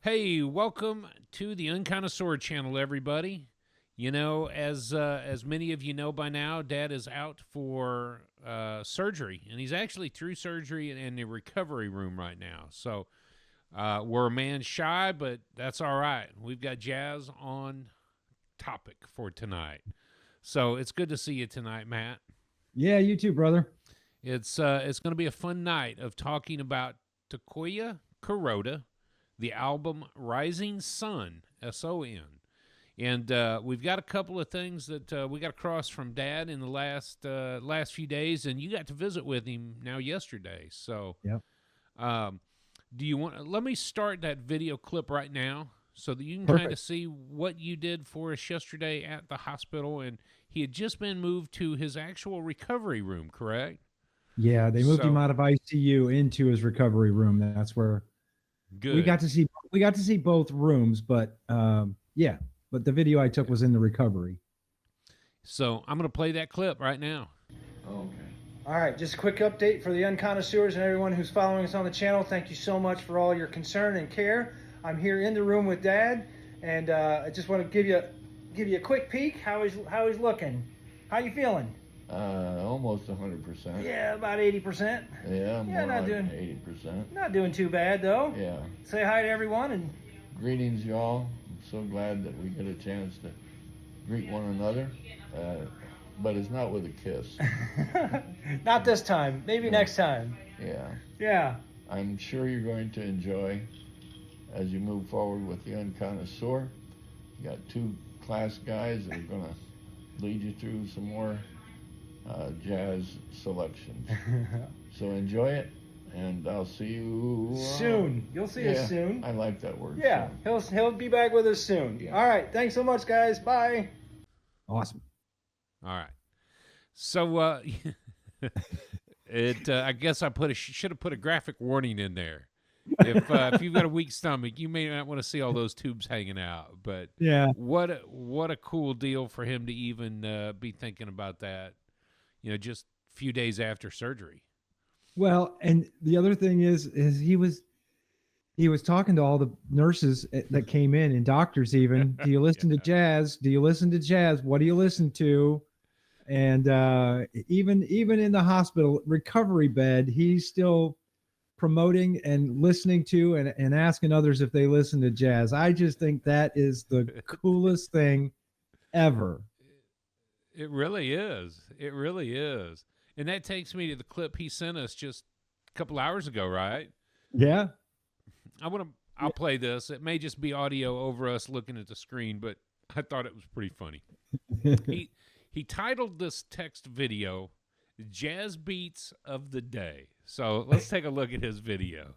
Hey, welcome to the Unconnoisseur channel, everybody. You know, as many of you know by now, Dad is out for surgery, and he's actually through surgery and in the recovery room right now. So we're a man shy, but that's all right. We've got Jazz on topic for tonight. So it's good to see you tonight, Matt. Yeah, you too, brother. It's going to be a fun night of talking about Takuya Kuroda, the album Rising Sun, SON. And we've got a couple of things that we got across from Dad in the last few days, and you got to visit with him now yesterday. So, Yep. um, do you want? Let me start that video clip right now, so that you can kind of Perfect. see what you did for us yesterday at the hospital. And he had just been moved to his actual recovery room, correct? Yeah, they moved him So out of ICU into his recovery room. That's where we good. got to see we got to see both rooms, but yeah, but the video I took Yeah. was in the recovery. So I'm going to play that clip right now. Okay. All right, just a quick update for the unconnoisseurs and everyone who's following us on the channel. Thank you so much for all your concern and care. I'm here in the room with Dad, and I just want to give you a quick peek. How he's looking. How you feeling? Almost 100%. Yeah, about 80%. Yeah, more not like doing 80%. not doing too bad though. Yeah. Say hi to everyone and Greetings, y'all. I'm so glad that we get a chance to greet one another. But it's not with a kiss. not this time. Maybe No. next time. Yeah. Yeah. I'm sure you're going to enjoy as you move forward with the Unconnoisseur. You got two class guys that are going to lead you through some more jazz selections. So enjoy it, and I'll see you Soon. You'll see us soon. I like that word. Yeah, he'll be back with us soon. Yeah. All right, thanks so much, guys. Bye. Awesome. All right. So I guess I should have put a graphic warning in there. If you've got a weak stomach, you may not want to see all those tubes hanging out. But Yeah. what a cool deal for him to even be thinking about that. You know, just a few days after surgery. Well, and the other thing is he was talking to all the nurses that came in and doctors even. Do you listen to Yeah. jazz? Do you listen to jazz? What do you listen to? And even in the hospital recovery bed, he's still promoting and listening to and asking others if they listen to jazz. I just think that is the coolest thing ever. It really is. It really is. And that takes me to the clip he sent us just a couple hours ago, right? Yeah. I'll play this. It may just be audio over us looking at the screen, but I thought it was pretty funny. He titled this text video Jazz Beats of the Day. So let's take a look at his video.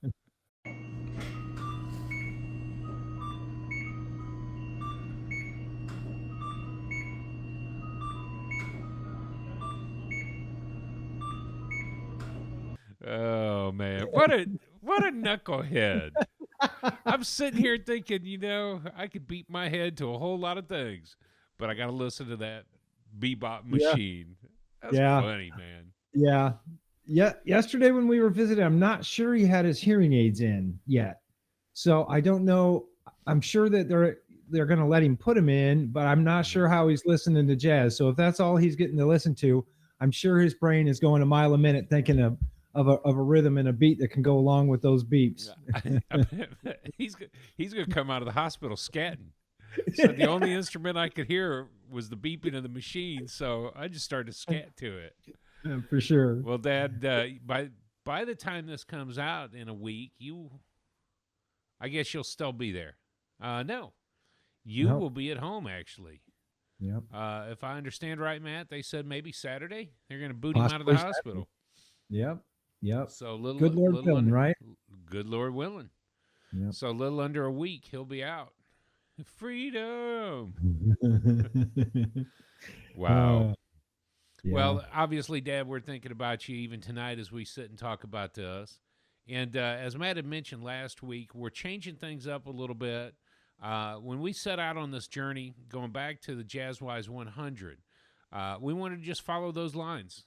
Oh man, what a knucklehead. I'm sitting here thinking, you know, I could beat my head to a whole lot of things, but I got to listen to that bebop Yeah. machine. That's Yeah. funny, man. Yeah. Yeah. Yesterday when we were visiting, I'm not sure he had his hearing aids in yet. So I don't know. I'm sure that they're going to let him put them in, but I'm not sure how he's listening to jazz. So if that's all he's getting to listen to, I'm sure his brain is going a mile a minute thinking of a rhythm and a beat that can go along with those beeps. he's going to come out of the hospital scatting. So the only instrument I could hear was the beeping of the machine, so I just started to scat to it. For sure. Well, Dad, by the time this comes out in a week, I guess you'll still be there. No, you Nope. will be at home actually. Yep. If I understand right, Matt, they said maybe Saturday they're going to boot him out of the Possibly hospital. Yep. Yep. So little, Good Lord little willing, under, right? Good Lord willing. Yep. So a little under a week, he'll be out. Freedom. Wow. Yeah. Well, obviously, Dad, we're thinking about you even tonight as we sit and talk about this. And as Matt had mentioned last week, we're changing things up a little bit. When we set out on this journey, going back to the Jazzwise 100, we wanted to just follow those lines,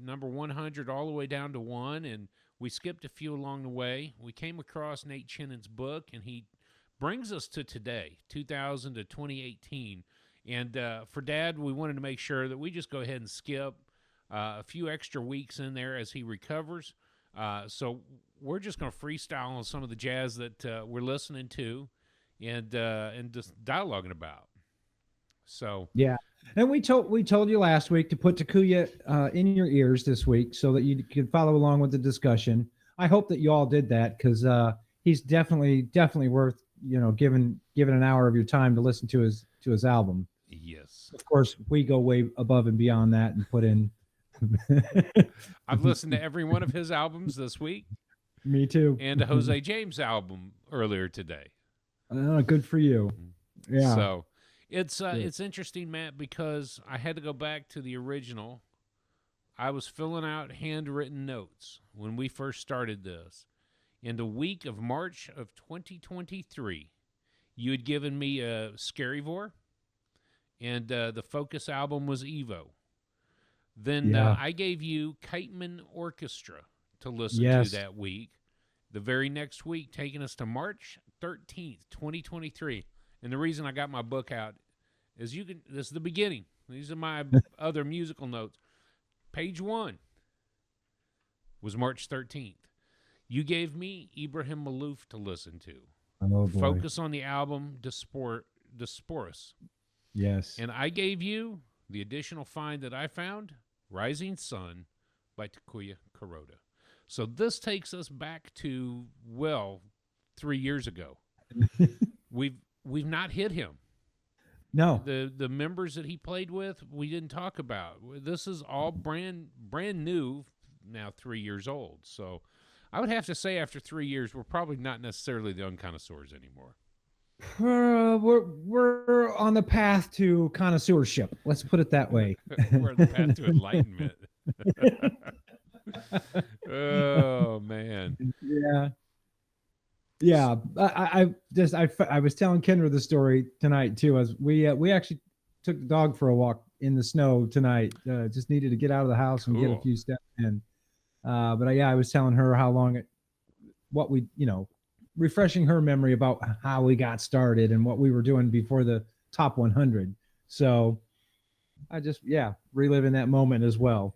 number 100 all the way down to 1, and we skipped a few along the way. We came across Nate Chinnon's book, and he brings us to today, 2000 to 2018. And for Dad, we wanted to make sure that we just go ahead and skip a few extra weeks in there as he recovers. So we're just going to freestyle on some of the jazz that we're listening to and just dialoguing about. So Yeah. And we told you last week to put Takuya in your ears this week so that you can follow along with the discussion. I hope that you all did that because he's definitely worth giving an hour of your time to listen to his album. yes, Of course, we go way above and beyond that and put in. I've listened to every one of his albums this week. Me too. And a Jose James album earlier today. Good for you. Yeah. So it's interesting, Matt, because I had to go back to the original. I was filling out handwritten notes when we first started this. In the week of March of 2023, you had given me a Scaryvore, and the Focus album was Evo. Then I gave you Kiteman Orchestra to listen to that week. The very next week, taking us to March 13th, 2023. And the reason I got my book out is this is the beginning. These are my other musical notes. Page 1 was March 13th. You gave me Ibrahim Malouf to listen to. Oh, boy. Focus on the album Diasporas. Yes. And I gave you the additional find that I found, Rising Sun by Takuya Kuroda. So this takes us back to, 3 years ago. We've not hit him. No. The members that he played with, we didn't talk about. This is all brand new, now 3 years old. So I would have to say after 3 years, we're probably not necessarily the Unconnoisseurs anymore. We're on the path to connoisseurship. Let's put it that way. We're on the path to enlightenment. Oh man. Yeah. I was telling Kendra the story tonight too. As we actually took the dog for a walk in the snow tonight. Just needed to get out of the house and get a few steps in. But I was telling her how long refreshing her memory about how we got started and what we were doing before the top 100. So I just, reliving that moment as well.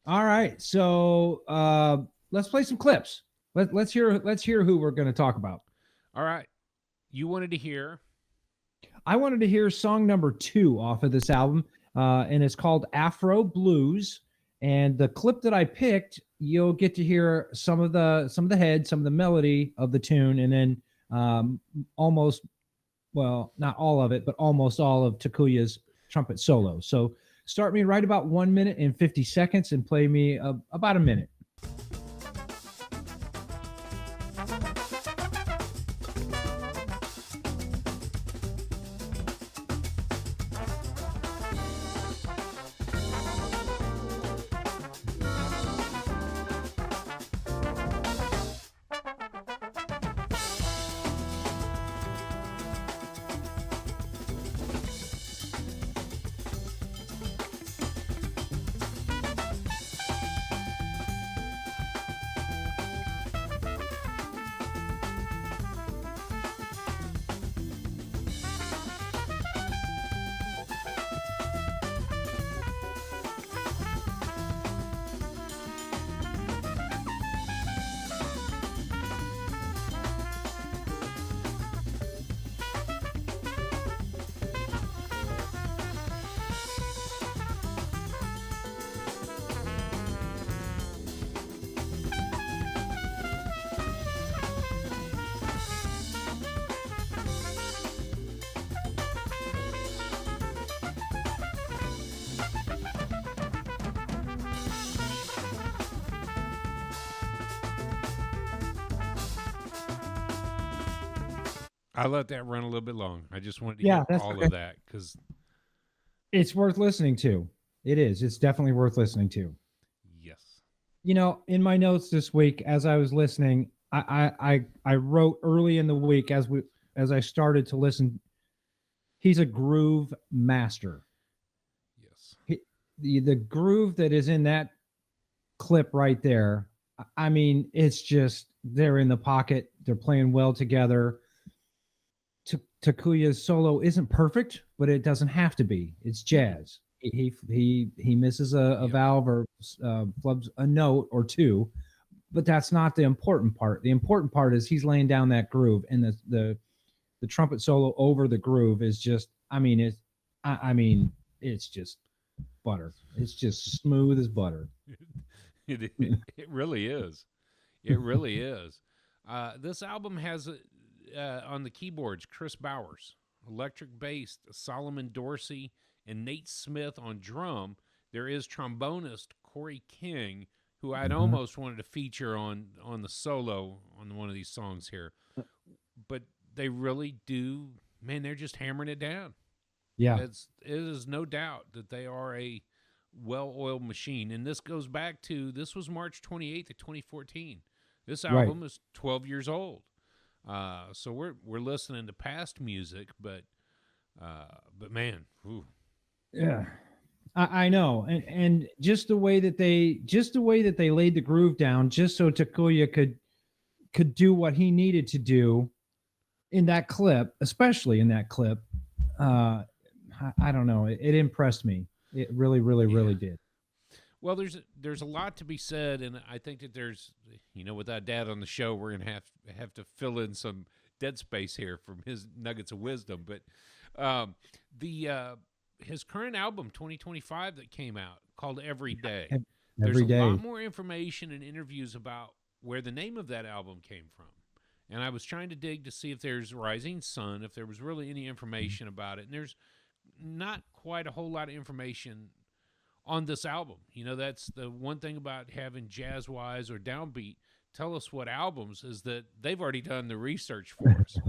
All right. So let's play some clips. Let's hear who we're going to talk about. All right. You wanted to hear? I wanted to hear song number 2 off of this album. And it's called Afro Blues. And the clip that I picked, you'll get to hear some of the head, some of the melody of the tune, and then not all of it, but almost all of Takuya's trumpet solo. So start me right about 1 minute and 50 seconds and play me about a minute. I let that run a little bit long. I just wanted to hear all of that because it's worth listening to. It is. It's definitely worth listening to. Yes. In my notes this week, as I was listening, I wrote early in the week as I started to listen. He's a groove master. Yes. The groove that is in that clip right there. I mean, it's just they're in the pocket. They're playing well together. Takuya's solo isn't perfect, but it doesn't have to be. It's jazz. He misses a Yeah. valve or flubs a note or two, but that's not the important part. The important part is he's laying down that groove, and the trumpet solo over the groove is just. I mean, it's just butter. It's just smooth as butter. It really is. It really is. This album has on the keyboards Chris Bowers, electric bass Solomon Dorsey, and Nate Smith on drum. There is trombonist Corey King, who I'd Mhm. almost wanted to feature on the solo on one of these songs here. But they really do, man, they're just hammering it down. Yeah, It is no doubt that they are a well-oiled machine. And this goes back to, this was March 28th of 2014. This right. album is 12 years old. So we're listening to past music, but man, ooh, Yeah. I know, and just the way that they laid the groove down, just so Takuya could do what he needed to do in that clip, especially in that clip. I don't know. It impressed me. It really, really, Yeah. really did. Well, there's a lot to be said, and I think that there's, without Dad on the show, we're gonna have to fill in some dead space here from his nuggets of wisdom. But the his current album 2025 that came out called Every Day. There's Every a day. lot more information and interviews about where the name of that album came from. And I was trying to dig to see if there's Rising Sun, if there was really any information about it. And there's not quite a whole lot of information on this album. That's the one thing about having Jazzwise or Downbeat tell us what albums is that they've already done the research for us.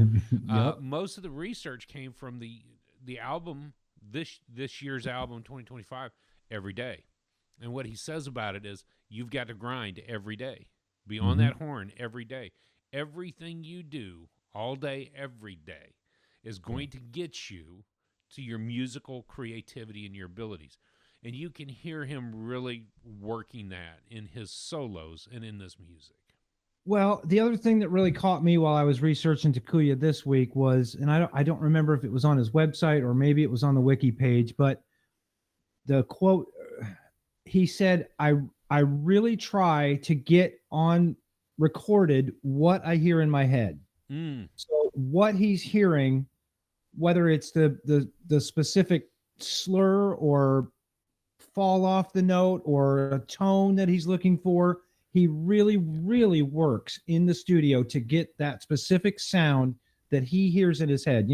Yep. Most of the research came from the album, this year's album, 2025, Every Day. And what he says about it is, you've got to grind every day. Be on that horn every day. Everything you do all day, every day, is going to get you to your musical creativity and your abilities. And you can hear him really working that in his solos and in this music. Well, the other thing that really caught me while I was researching Takuya this week was, and I don't remember if it was on his website or maybe it was on the wiki page, but the quote, he said, I really try to get on recorded what I hear in my head. So what he's hearing, whether it's the specific slur or fall off the note or a tone that he's looking for, he really, really works in the studio to get that specific sound that he hears in his head.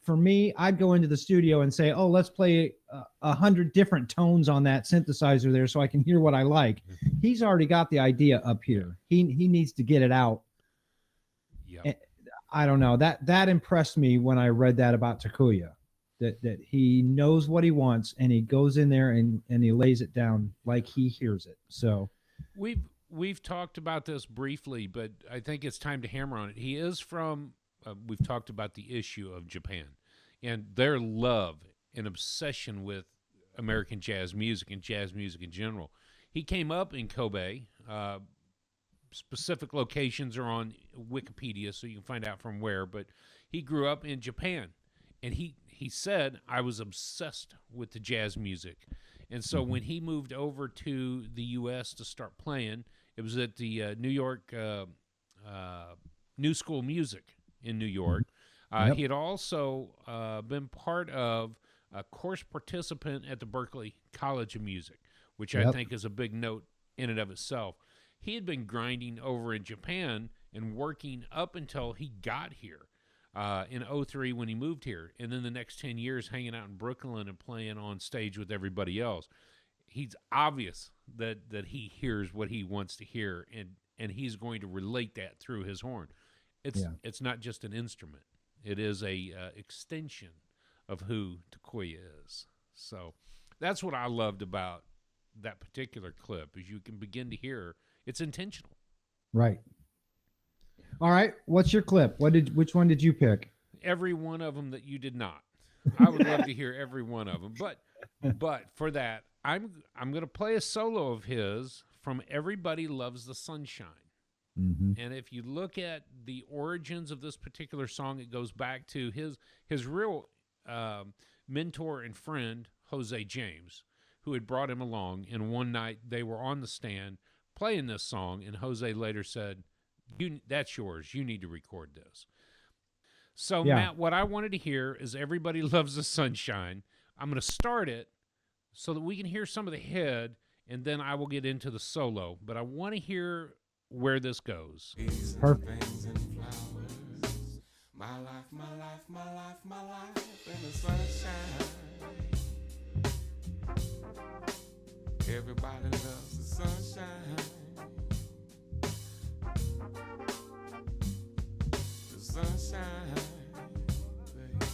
For me, I'd go into the studio and say, "Oh, let's play 100 different tones on that synthesizer there, so I can hear what I like." He's already got the idea up here. He needs to get it out. Yeah. I don't know, that impressed me when I read that about Takuya. That he knows what he wants and he goes in there and he lays it down like he hears it. So we've talked about this briefly, but I think it's time to hammer on it. He is from. We've talked about the issue of Japan and their love and obsession with American jazz music and jazz music in general. He came up in Kobe. Specific locations are on Wikipedia, so you can find out from where. But he grew up in Japan, and he said, I was obsessed with the jazz music. And so when he moved over to the U.S. to start playing, it was at the New York New School Music in New York. Yep. He had also been part of a course participant at the Berklee College of Music, which I Yep. think is a big note in and of itself. He had been grinding over in Japan and working up until he got here in 2003 when he moved here. And then the next 10 years hanging out in Brooklyn and playing on stage with everybody else. He's obvious that he hears what he wants to hear, and he's going to relate that through his horn. It's not just an instrument. It is a extension of who Takuya is. So that's what I loved about that particular clip, is you can begin to hear it's intentional. right. All right. What's your clip? Which one did you pick? Every one of them that you did not. I would love to hear every one of them, but for that, I'm going to play a solo of his from Everybody Loves the Sunshine. Mm-hmm. And if you look at the origins of this particular song, it goes back to his real mentor and friend, Jose James, who had brought him along. And one night they were on the stand playing this song, and Jose later said, "That's yours. You need to record this." So, Yeah. Matt, what I wanted to hear is Everybody Loves the Sunshine. I'm going to start it so that we can hear some of the head, and then I will get into the solo. But I want to hear where this goes. Perfect. My life, my life, my life, my life in the sunshine. Everybody loves the sunshine. The sunshine, baby.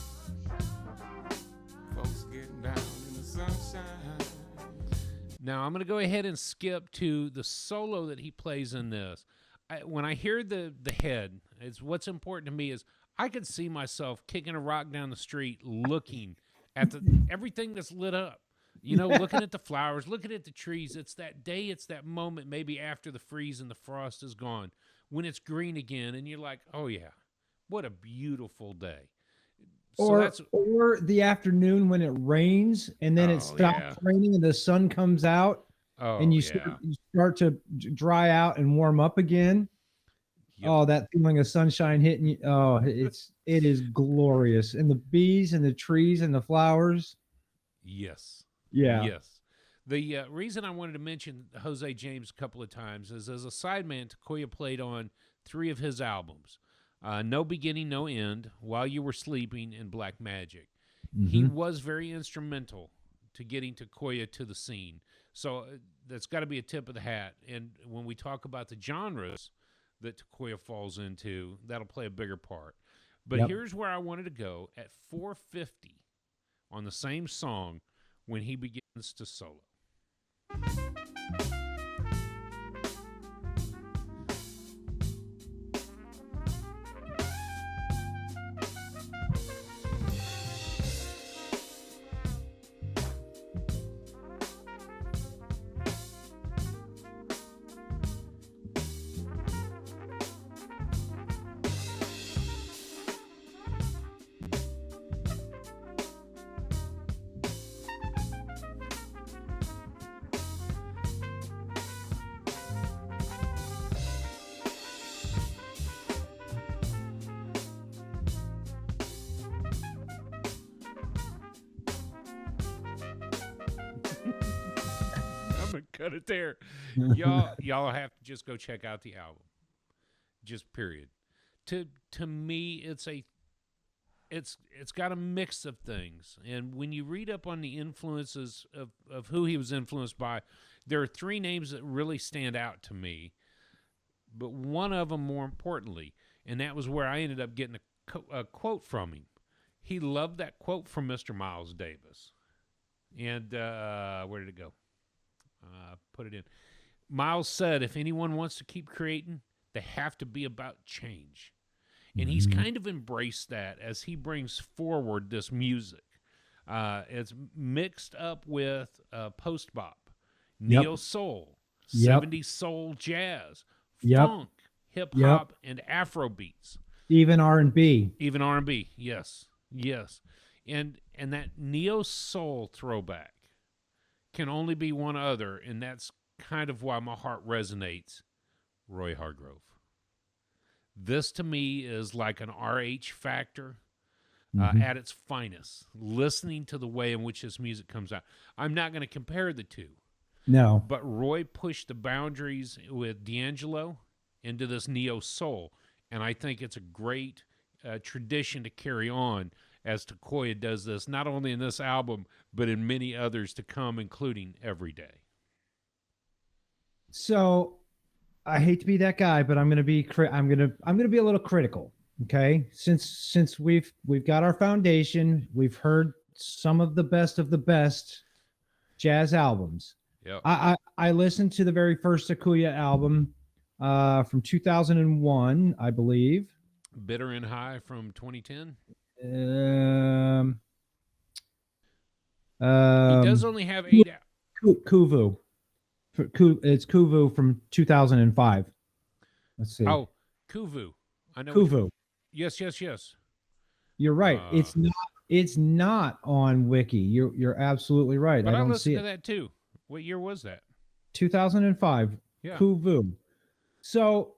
Folks getting down in the sunshine. Now, I'm going to go ahead and skip to the solo that he plays in this. When I hear the head, it's what's important to me is I could see myself kicking a rock down the street looking at everything that's lit up. You know, looking at the flowers, looking at the trees. It's that day, it's that moment maybe after the freeze and the frost is gone when it's green again and you're like, oh, yeah, what a beautiful day. Or the afternoon when it rains and then it stops raining and the sun comes out and you start to dry out and warm up again. Yep. Oh, that feeling of sunshine hitting you. Oh, it is glorious. And the bees and the trees and the flowers. Yes. Yeah. Yes. The reason I wanted to mention Jose James a couple of times is as a sideman, Takuya played on 3 of his albums. No Beginning, No End, While You Were Sleeping, and Black Magic. Mm-hmm. He was very instrumental to getting Takuya to the scene. So that's got to be a tip of the hat. And when we talk about the genres that Takuya falls into, that'll play a bigger part. But here's where I wanted to go at 4:50 on the same song when he begins to solo. I'm gonna cut it there. Y'all have to just go check out the album. Just period. To me, it's got a mix of things. And when you read up on the influences of who he was influenced by, there are 3 names that really stand out to me. But one of them more importantly, and that was where I ended up getting a quote from him. He loved that quote from Mr. Miles Davis. And where did it go? Put it in. Miles said, if anyone wants to keep creating, they have to be about change. And he's kind of embraced that as he brings forward this music. It's mixed up with post-bop, neo-soul, 70s soul jazz, funk, hip-hop, and Afro beats. Even R&B. Even R&B, yes. And that neo-soul throwback can only be one other, and that's kind of why my heart resonates. Roy Hargrove. This to me is like an RH Factor at its finest, listening to the way in which this music comes out. I'm not going to compare the two. No. But Roy pushed the boundaries with D'Angelo into this neo-soul, and I think it's a great tradition to carry on as Takuya does this, not only in this album, but in many others to come, including Every Day. So I hate to be that guy, but I'm gonna be a little critical. Okay, since we've got our foundation, we've heard some of the best jazz albums. Yep. I listened to the very first Takuya album from 2001, I believe. Bitter and High from 2010. He does only have 8 Kuvu. It's Kuvu from 2005. Let's see. Oh, Kuvu. I know. Kuvu. Yes, yes, yes. You're right. Uh, It's not on Wiki. You're absolutely right. But I I don't listened see to it. that too. What year was that? 2005. Yeah. Kuvu. So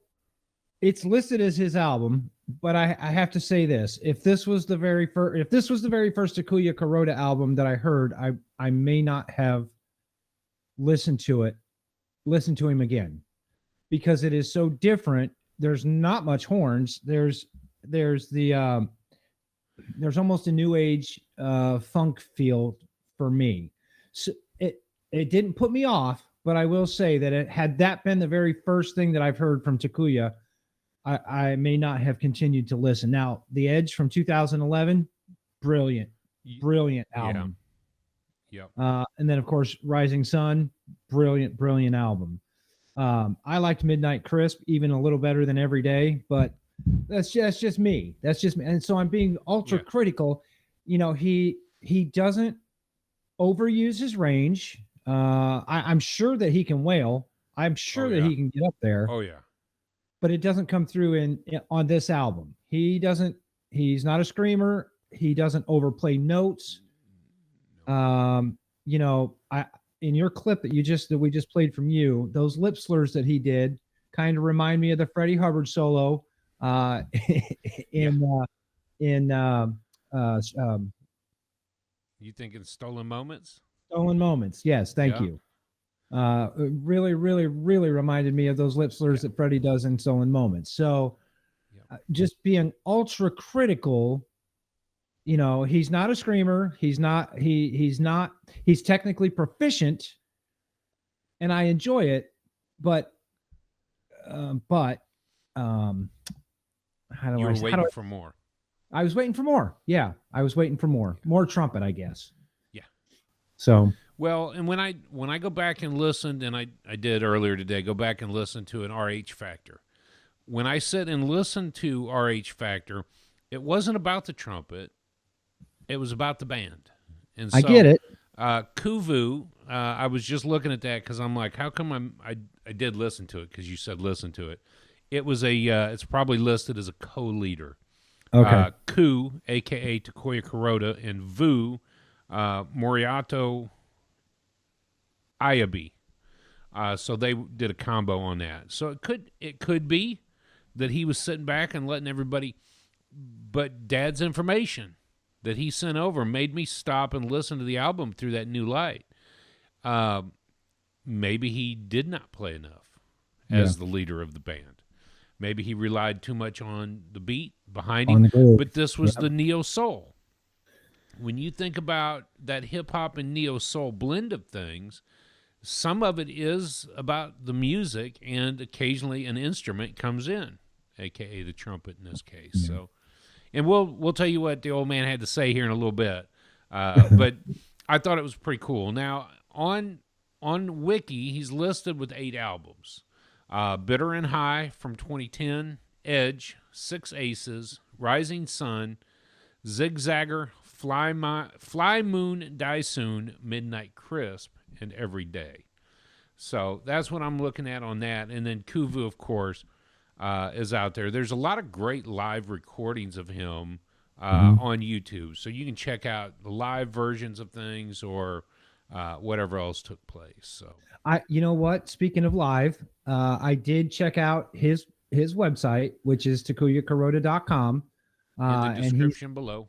it's listed as his album, but I have to say this: if this was the very first Takuya Kuroda album that I heard, I may not have listened to him again, because it is so different. There's not much horns. There's almost a new age funk feel for me. So it didn't put me off, but I will say that had that been the very first thing that I've heard from Takuya, I may not have continued to listen. Now, The Edge from 2011, brilliant album. Yep. And then of course Rising Sun, brilliant album. I liked Midnight Crisp even a little better than Every Day, but that's just me. And so I'm being ultra critical. You know, he doesn't overuse his range. I'm sure that he can wail. I'm sure that he can get up there. Oh yeah. But it doesn't come through on this album. He's not a screamer. He doesn't overplay notes. You know, in your clip that we just played from you, those lip slurs that he did kind of remind me of the Freddie Hubbard solo you thinking Stolen Moments? Stolen Moments. Yes, thank you. It really reminded me of those lip slurs that Freddie does in Stolen Moments. So just being ultra critical, you know, he's not a screamer. He's technically proficient and I enjoy it, but how do you I were waiting for more. I was waiting for more. Yeah, I was waiting for more trumpet, I guess. Yeah. So well, and when I go back and listen, and I did earlier today, go back and listen to an RH Factor. When I sit and listen to RH Factor, it wasn't about the trumpet. It was about the band. And so, I get it. Kuvu, I was just looking at that because I'm like, how come I did listen to it because you said listen to it. It was it's probably listed as a co-leader. Okay. Ku, a.k.a. Takuya Kuroda, and Vu, Moriato Ayabi. So they did a combo on that. So it could be that he was sitting back and letting everybody, but Dad's information that he sent over made me stop and listen to the album through that new light. Maybe he did not play enough as the leader of the band. Maybe he relied too much on the beat behind him, but this was the neo soul. When you think about that hip hop and neo soul blend of things, some of it is about the music, and occasionally an instrument comes in, aka the trumpet in this case. Yeah. So, and we'll tell you what the old man had to say here in a little bit. But I thought it was pretty cool. Now on Wiki, he's listed with 8 albums. Bitter and High from 2010, Edge, 6 Aces, Rising Sun, Zigzagger, Fly Moon, Die Soon, Midnight Crisp, and Every Day. So that's what I'm looking at on that. And then Kuvu, of course, is out there. There's a lot of great live recordings of him on YouTube. So you can check out the live versions of things or whatever else took place. So you know what? Speaking of live, I did check out his website, which is takuyakuroda.com. In the description below.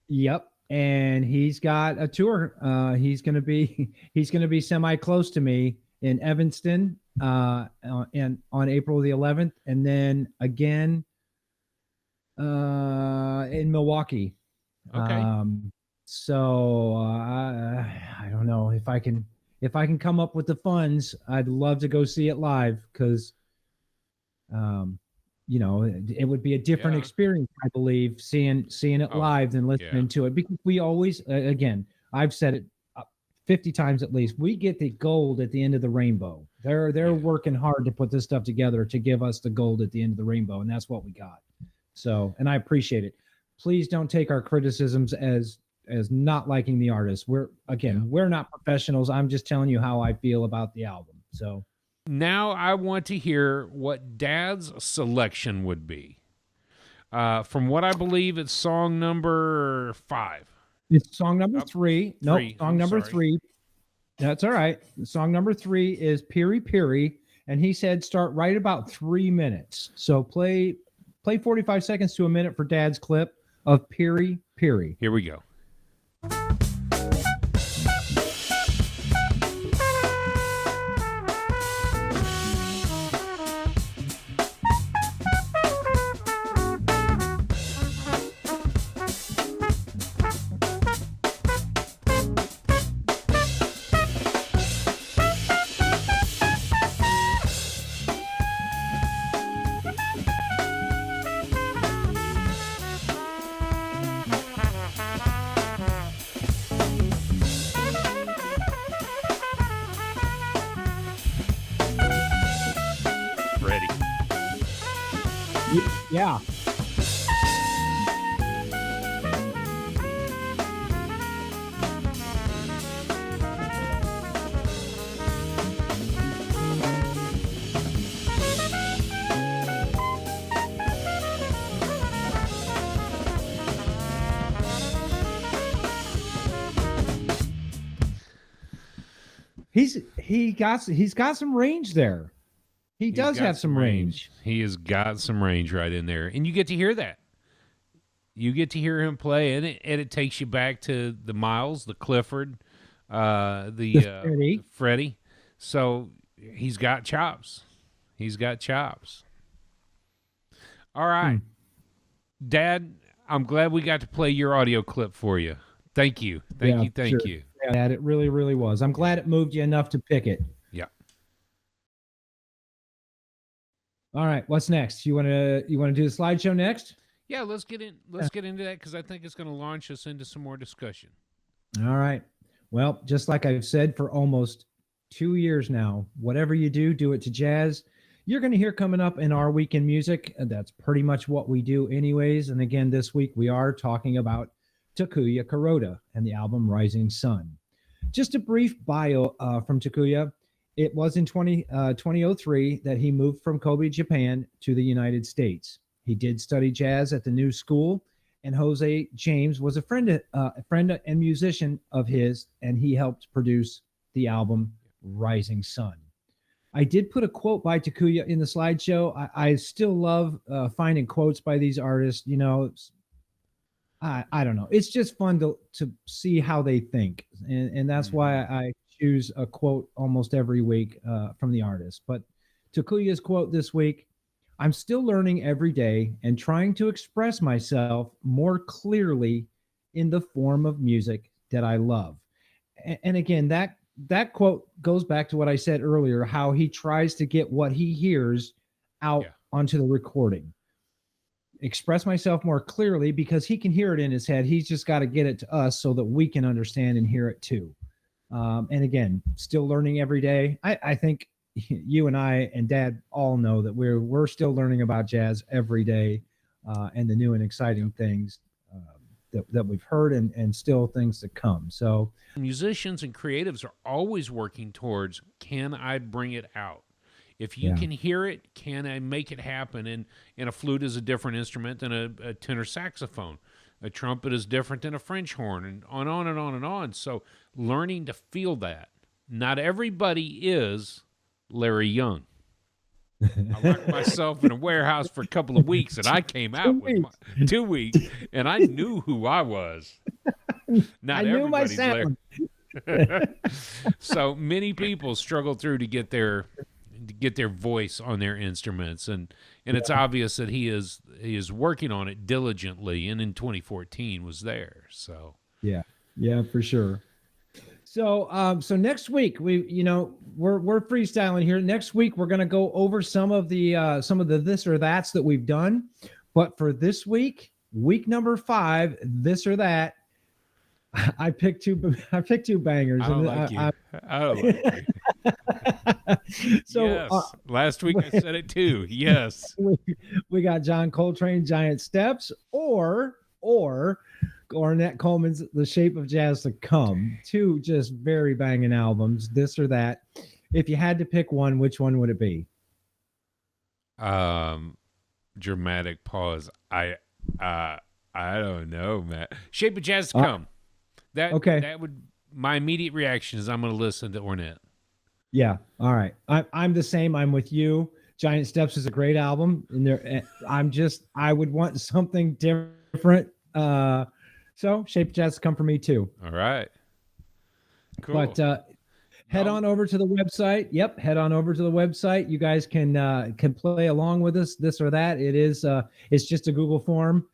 Yep. And he's got a tour. He's gonna be semi close to me in Evanston and on April the 11th, and then again in Milwaukee. Okay. So I don't know if I can come up with the funds. I'd love to go see it live because you know, it would be a different experience, I believe, seeing it live than listening to it, because we always, again, I've said it 50 times at least, we get the gold at the end of the rainbow. They're working hard to put this stuff together to give us the gold at the end of the rainbow, and that's what we got. So, and I appreciate it. Please don't take our criticisms as not liking the artist. We're not professionals. I'm just telling you how I feel about the album. So now I want to hear what Dad's selection would be. From what I believe, it's song number 5. It's song number 3. Nope, three. song I'm number sorry. 3. That's all right. Song number 3 is Piri Piri, and he said start right about 3 minutes. So play 45 seconds to a minute for Dad's clip of Piri Piri. Here we go. Ready. Yeah. He's got some range there. He does got have some range. He has got some range right in there. And you get to hear that. You get to hear him play, and it takes you back to the Miles, the Clifford, The Freddie. So he's got chops. He's got chops. All right. Dad, I'm glad we got to play your audio clip for you. Thank you. Thank Sure. you. Yeah, Dad, it really, really was. I'm glad it moved you enough to pick it. Yeah. All right, what's next? You want to do the slideshow next? Yeah, let's get into that because I think it's going to launch us into some more discussion. All right. Well, just like I've said for almost 2 years now, whatever you do, do it to jazz. You're going to hear coming up in our weekend music, and that's pretty much what we do anyways. And again, this week we are talking about Takuya Kuroda and the album Rising Sun. Just a brief bio from Takuya. It was in 2003 that he moved from Kobe, Japan to the United States. He did study jazz at the New School, and Jose James was a friend and musician of his, and he helped produce the album Rising Sun. I did put a quote by Takuya in the slideshow. I still love finding quotes by these artists. You know, I don't know. It's just fun to see how they think, and that's why I choose a quote almost every week from the artist. But Takuya's quote this week: "I'm still learning every day and trying to express myself more clearly in the form of music that I love." And again, that quote goes back to what I said earlier, how he tries to get what he hears out onto the recording. Express myself more clearly because he can hear it in his head. He's just got to get it to us so that we can understand and hear it too. And again, still learning every day. I think you and I and Dad all know that we're still learning about jazz every day, and the new and exciting things that we've heard and still things to come. So Musicians and creatives are always working towards, can I bring it out? If you can hear it, can I make it happen? And a flute is a different instrument than a tenor saxophone. A trumpet is different than a French horn, and on and on and on. So learning to feel that. Not everybody is Larry Young. I locked myself in a warehouse for a couple of weeks, and I came out with 2 weeks, and I knew who I was. Not I knew my everybody's sound. Larry. So many people struggle through to get their voice on their instruments, and it's obvious that he is working on it diligently, and in 2014 was there. So yeah, for sure. So next week we're freestyling here. Next week we're going to go over some of the this or that's that we've done. But for this week number 5, this or that, I picked two bangers. I don't like you. I don't like you. So yes. Last week I said it too. Yes. We got John Coltrane, Giant Steps, or Ornette Coleman's The Shape of Jazz to Come. 2 just very banging albums, this or that. if you had to pick one, which one would it be? Dramatic pause. I don't know, Matt. Shape of Jazz to Come. Okay. That would, my immediate reaction is I'm going to listen to Ornette. Yeah. All right. I'm the same. I'm with you. Giant Steps is a great album, and I would want something different. So Shape of Jazz come for me too. All right. Cool. But head on over to the website. Yep, head on over to the website. You guys can play along with us, this or that. It's just a Google form.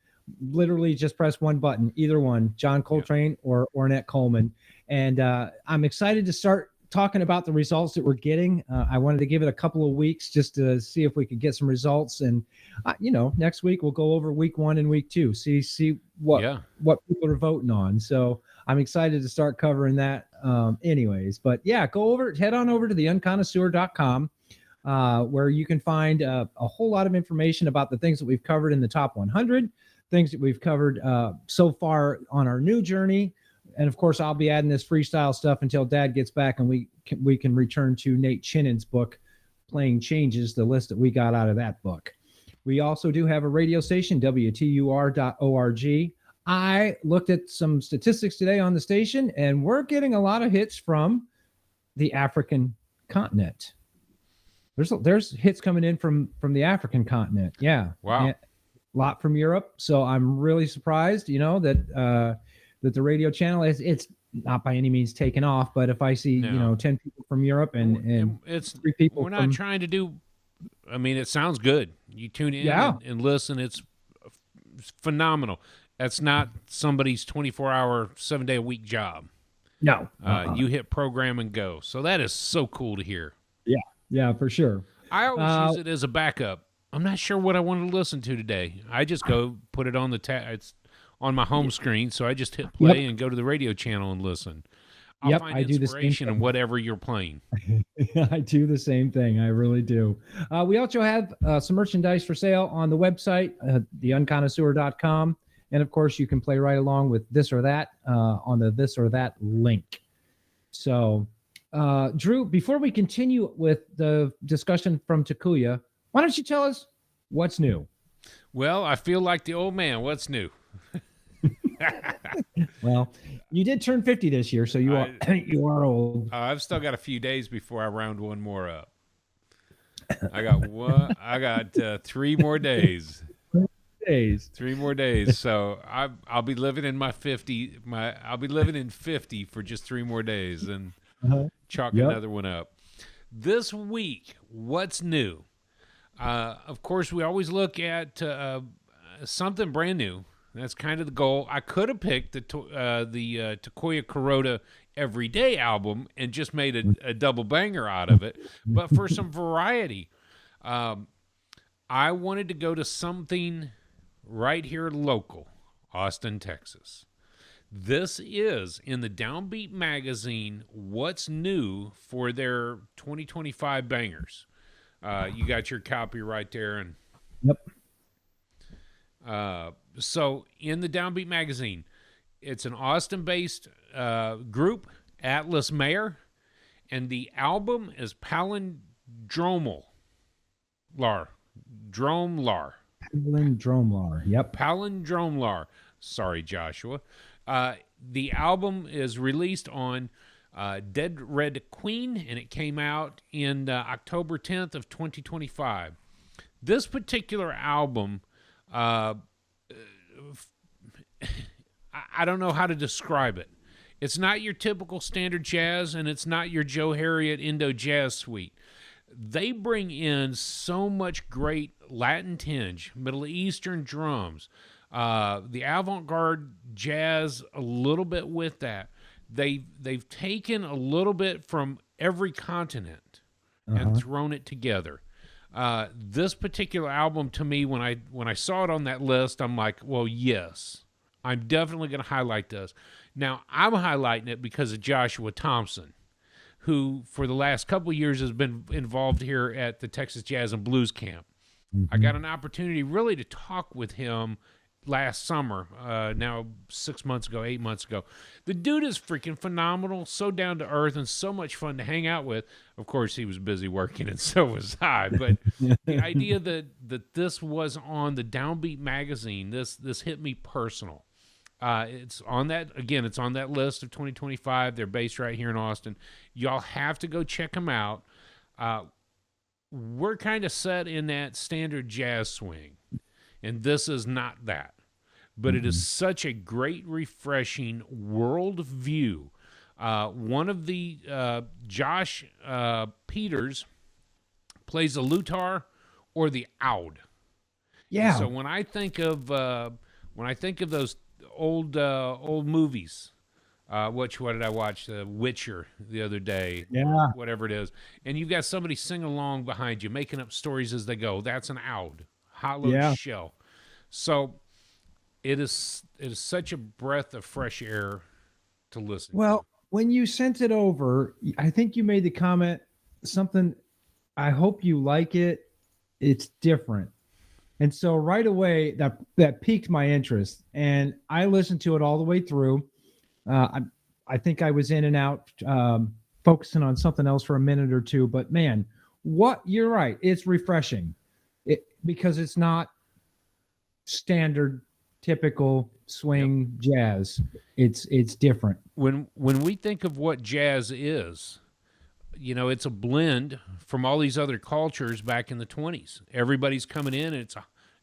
Literally just press one button, either one, John Coltrane or Ornette Coleman. And I'm excited to start talking about the results that we're getting. I wanted to give it a couple of weeks just to see if we could get some results. And, next week we'll go over week 1 and week 2, see what people are voting on. So I'm excited to start covering that anyways. But yeah, head on over to theunconnoisseur.com where you can find a whole lot of information about the things that we've covered in the top 100, things that we've covered so far on our new journey. And of course, I'll be adding this freestyle stuff until Dad gets back and we can return to Nate Chinnon's book, Playing Changes, the list that we got out of that book. We also do have a radio station, WTUR.org. I looked at some statistics today on the station, and we're getting a lot of hits from the African continent. There's hits coming in from the African continent. Yeah. Wow. A lot from Europe. So I'm really surprised, that the radio channel it's not by any means taken off, but if I see 10 people from Europe and it's 3 people, we're not trying to do. I mean, it sounds good. You tune in and listen. It's phenomenal. That's not somebody's 24-hour, 7-day-a-week job. No, you hit program and go. So that is so cool to hear. Yeah, for sure. I always use it as a backup. I'm not sure what I want to listen to today. I just go put it on the it's on my home screen, so I just hit play and go to the radio channel and listen. I'll find inspiration in whatever you're playing. I do the same thing. I really do. We also have some merchandise for sale on the website, theunconnoisseur.com. And of course, you can play right along with This or That on the This or That link. So, Drew, before we continue with the discussion from Takuya, why don't you tell us what's new? Well, I feel like the old man. What's new? Well, you did turn 50 this year, so you are old. I've still got a few days before I round one more up. I got 3 more days. 3 more days. So I'll be living in my 50. I'll be living in 50 for just 3 more days and chalk another one up. This week, what's new? Of course, we always look at something brand new. That's kind of the goal. I could have picked the Takuya Kuroda Everyday album and just made a double banger out of it. But for some variety, I wanted to go to something right here local, Austin, Texas. This is in the Downbeat magazine, What's New for their 2025 bangers. You got your copy right there. And so in the Downbeat magazine, it's an Austin-based group, Atlas Mayer, and the album is Palindromal. Dromlar. Yep. Palindromal. Sorry, Joshua. The album is released on Dead Red Queen, and it came out in October 10th of 2025. This particular album, I don't know how to describe it. It's not your typical standard jazz, and it's not your Joe Harriott Indo Jazz Suite. They bring in so much great Latin tinge, Middle Eastern drums, the avant-garde jazz a little bit with that. They've taken a little bit from every continent and thrown it together. This particular album, to me, when I saw it on that list, I'm like, well, yes, I'm definitely going to highlight this. Now, I'm highlighting it because of Joshua Thompson, who for the last couple of years has been involved here at the Texas Jazz and Blues Camp. I got an opportunity really to talk with him last summer, now 6 months ago, 8 months ago. The dude is freaking phenomenal, so down to earth, and so much fun to hang out with. Of course, he was busy working, and so was I. But the idea that this was on the Downbeat magazine, this hit me personal. It's on that, again, it's on that list of 2025. They're based right here in Austin. Y'all have to go check them out. We're kind of set in that standard jazz swing, and this is not that. But it is such a great, refreshing world view. One of the, Josh Peters plays the lutar or the oud. Yeah. So when I think of those old movies, what did I watch? The Witcher the other day. Yeah. Whatever it is. And you've got somebody sing along behind you, making up stories as they go. That's an oud. Hollowed shell. So it is such a breath of fresh air to listen Well, to. when you sent it over, I think you made the comment something. I hope you like it. It's different. And so right away that piqued my interest, and I listened to it all the way through. I think I was in and out, focusing on something else for a minute or two. But man, you're right. It's refreshing, because it's not standard, typical swing jazz. It's different. When we think of what jazz is, it's a blend from all these other cultures back in the 20s. Everybody's coming in, and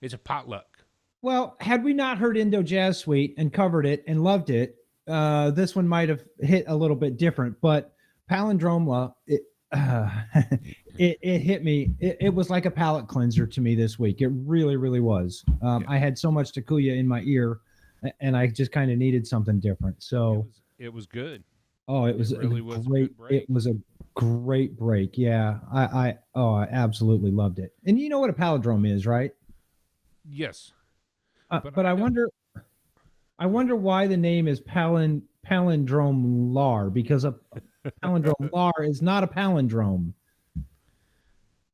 it's a potluck. Well, had we not heard Indo Jazz Suite and covered it and loved it, this one might have hit a little bit different. But Palindromla, it hit me. It was like a palate cleanser to me this week. It really, really was. I had so much Takuya in my ear, and I just kind of needed something different. So it was good. Oh, it was really a was a great. good break. It was a great break. Yeah, I absolutely loved it. And you know what a palindrome is, right? Yes. But I wonder why the name is palindrome lar, because a palindrome lar is not a palindrome.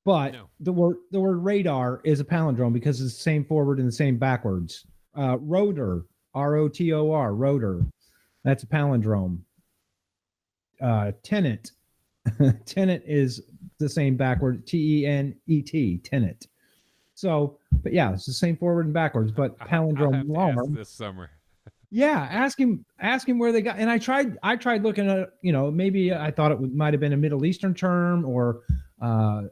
But No. the word radar is a palindrome because it's the same forward and the same backwards. Rotor, R-O-T-O-R, rotor, that's a palindrome. Tenant, tenant is the same backward, T-E-N-E-T, tenant. So, but yeah, it's the same forward and backwards, but I'll have palindrome to lar. ask this summer. Yeah, ask him where they got. And I tried looking at, maybe I thought it might have been a Middle Eastern term or, a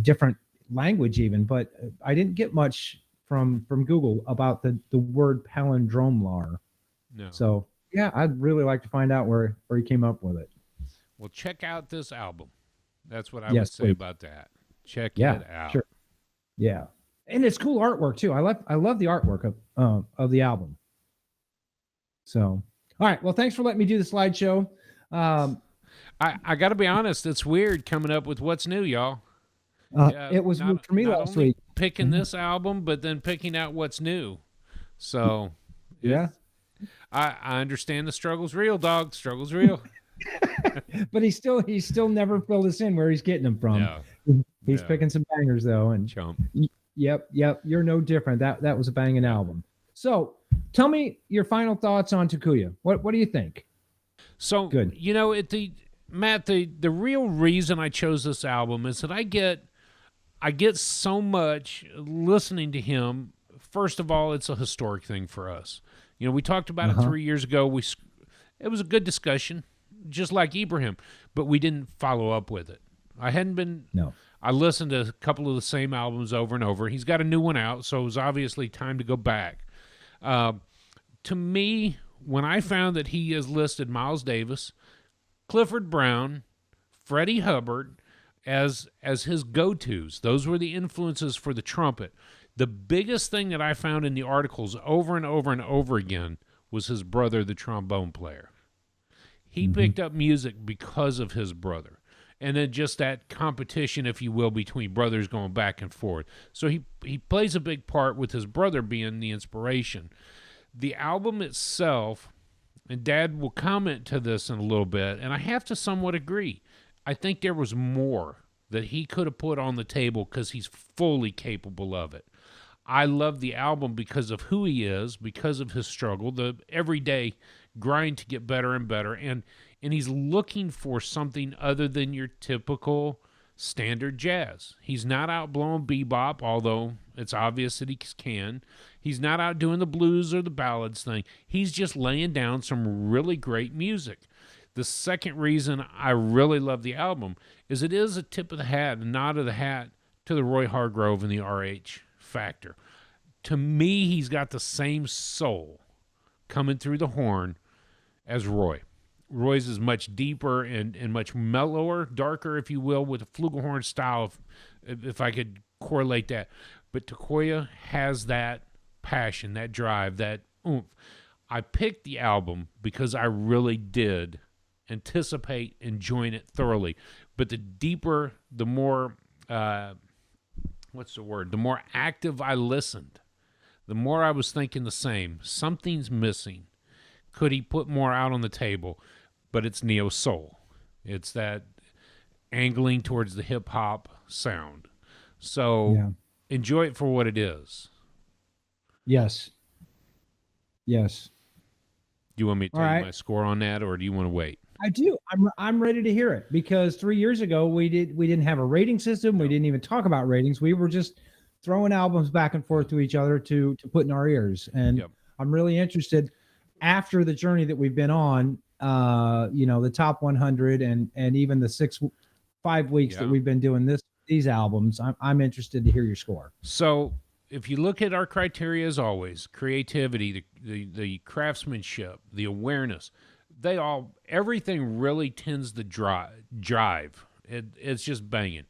different language even, but I didn't get much from Google about the word palindrome lar. No. So yeah, I'd really like to find out where he came up with it. Well, check out this album. That's what I Yes, would say please. about that. Check Yeah, it out. sure. Yeah, and it's cool artwork too. I love the artwork of the album. So, all right. Well, thanks for letting me do the slideshow. I got to be honest. It's weird coming up with what's new, y'all. It was not, for me not last only week. picking this album, but then picking out what's new. So, Yeah, I understand the struggle's real, dog. Struggle's real. but he still never filled us in where he's getting them from. No, He's no. picking some bangers though, and chump. yep. You're no different. That was a banging album. So, tell me your final thoughts on Takuya. What do you think? So Good. Matt, the real reason I chose this album is that I get so much listening to him. First of all, it's a historic thing for us. We talked about it 3 years ago. It was a good discussion, just like Ibrahim, but we didn't follow up with it. No. I listened to a couple of the same albums over and over. He's got a new one out, so it was obviously time to go back. To me, when I found that he has listed Miles Davis, Clifford Brown, Freddie Hubbard as his go-tos, those were the influences for the trumpet. The biggest thing that I found in the articles over and over and over again was his brother, the trombone player. He picked up music because of his brother. And then just that competition, if you will, between brothers going back and forth. So he plays a big part with his brother being the inspiration. The album itself, and Dad will comment to this in a little bit, and I have to somewhat agree. I think there was more that he could have put on the table because he's fully capable of it. I love the album because of who he is, because of his struggle, the everyday grind to get better and better, and he's looking for something other than your typical standard jazz. He's not out blowing bebop, although it's obvious that he can. He's not out doing the blues or the ballads thing. He's just laying down some really great music. The second reason I really love the album is it is a tip of the hat, a nod of the hat to the Roy Hargrove and the RH Factor. To me, he's got the same soul coming through the horn as Roy. Roy's is much deeper and much mellower, darker, if you will, with a flugelhorn style, if I could correlate that. But Takoya has that passion, that drive, that oomph. I picked the album because I really did anticipate enjoying it thoroughly. But the deeper, the more, the more active I listened, the more I was thinking the same. Something's missing. Could he put more out on the table? But it's neo soul. It's that angling towards the hip hop sound. So enjoy it for what it is. Yes. Yes. Do you want me to tell you my score on that, or do you want to wait? I do. I'm ready to hear it, because 3 years ago we didn't have a rating system. We didn't even talk about ratings. We were just throwing albums back and forth to each other to put in our ears. And I'm really interested, after the journey that we've been on, the top 100 and even the 5 weeks that we've been doing these albums, I'm interested to hear your score. So if you look at our criteria, as always, creativity, the craftsmanship, the awareness, everything really tends to jive. It's just banging.